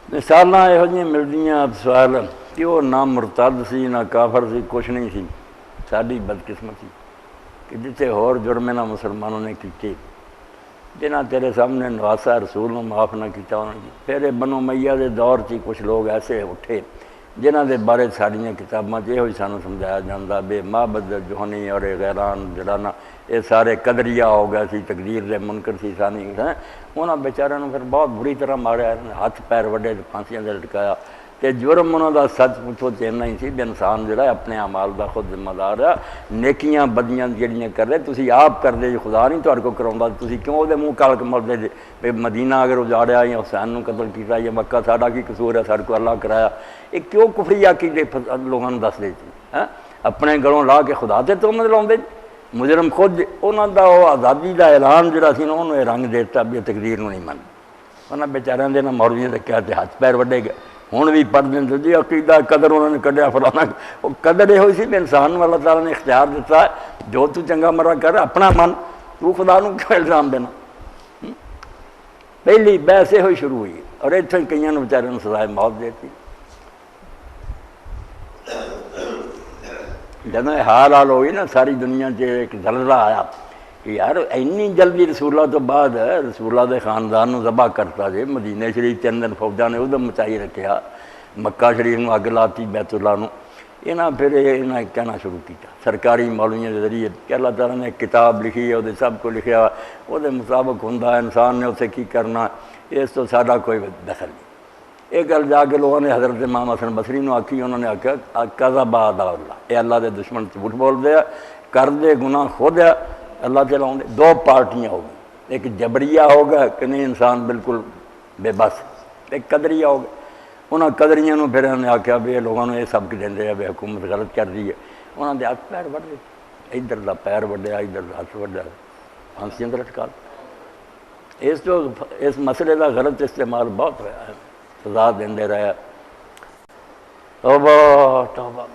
मिसालां इहो जिहियां मिलदियां सवाल कि वो ना मुरतद सी ना काफर सी, कुछ नहीं सी। साडी बदकिस्मती कि जिथे होर जुर्म ना मुसलमानों ने कीते, जिन्हें तेरे सामने नवासा रसूल ने माफ़ ना किया उन्होंने। फिर बनो मैया के दौर से कुछ लोग ऐसे उठे जिन्हों के बारे साड़ियाँ किताबों यो सानू समझाया जाता बे माबद जोहनी और गैरान जरा ना ये सारे कदरिया हो गया सी, तकदीर के मुनकर सी सानी है। उन्होंने बेचारों फिर बहुत बुरी तरह मारिया, हथ पैर वड्डे फांसियां से लटकाया। तो जुर्म उन्होंने सच पुछो तो इन्ना ही सी भी इंसान जोड़ा अपने अमाल का खुद जिम्मेदार आ। नेकियां बदियां जड़ियाँ कर रहे तुम आप करते जो, खुदा नहीं तुहाडे कोल कराउंदा, तुसीं क्यों वो मूँह कालक मलदे जे भी मदीना अगर उजाड़िया या हुसैन को कतल किया या मक्का साडा की कसूर है, साडे को अल्लाह कराया। ये क्यों कुफरी आकीदे लोगों को दसदे हैं? अपने गलों ला के खुदा ते तुहमत लाउंदे। मुजरम खुद उन्हों का वो आज़ादी का ऐलान जोड़ा सी उन्होंने रंग देता भी तकदीर नहीं मन। उन्होंने बेचारियों के ना मौलवियों ने क्या हथ पैर वड्डे गए। हुण भी पढ़ दें जी अकीदा कदर उन्होंने कढ़िया फलाना, वो कदर यो सी भी इंसान को अल्लाह ताला ने इख्तियार दिता है जो तू चंगा मरा कर अपना मन, तू खुदा नूं क्यों इल्जाम देना। पहली बहस यो शुरू हुई और इतों कई बेचारियों सजाए मौत देती। जदों हाल हाल हुई ना सारी दुनिया च एक जलदा आया कि यार इन्नी जल्दी रसूला तो बाद रसूला के खानदान को जबा करता जे। मदीने शरीफ 3 दिन फौजा ने उदम मचाई रखा, मक्का शरीफ में अग लाती, बैतुल्ला नूं। इन्हें फिर इन्हें कहना शुरू किया सरकारी मौलवियों के जरिए कि अल्लाह ताला ने किताब लिखी है, वो सब कुछ लिखा, वो मुताबिक होंदा इंसान ने उसे की करना, इस तो साडा कोई दखल नहीं। ये गल जाके लोगों ने हज़रत इमाम हसन बसरी को आखी, उन्होंने आख्या कज़बा अल्लाह, ये अल्लाह के दुश्मन झूठ बोलते हैं, करते गुनाह खुद है, अल्लाह से लाउंदे। 2 पार्टियां हो गई, एक जबरिया हो गया कि नहीं इंसान बिल्कुल बेबस, एक कदरिया हो गया। उन्होंने कदरिया फिर उन्होंने आख्या भी लोगों ने यह सबक देंगे भी हुकूमत गलत कर दी है। उन्होंने हथ पैर वढ़ दिए, इधर का पैर वड्या, इधर का हथ वड्या, फांसियां ते लटका। इस मसले का गलत इस्तेमाल बहुत होया है, सजा देंदे रहे। तौबा तौबा।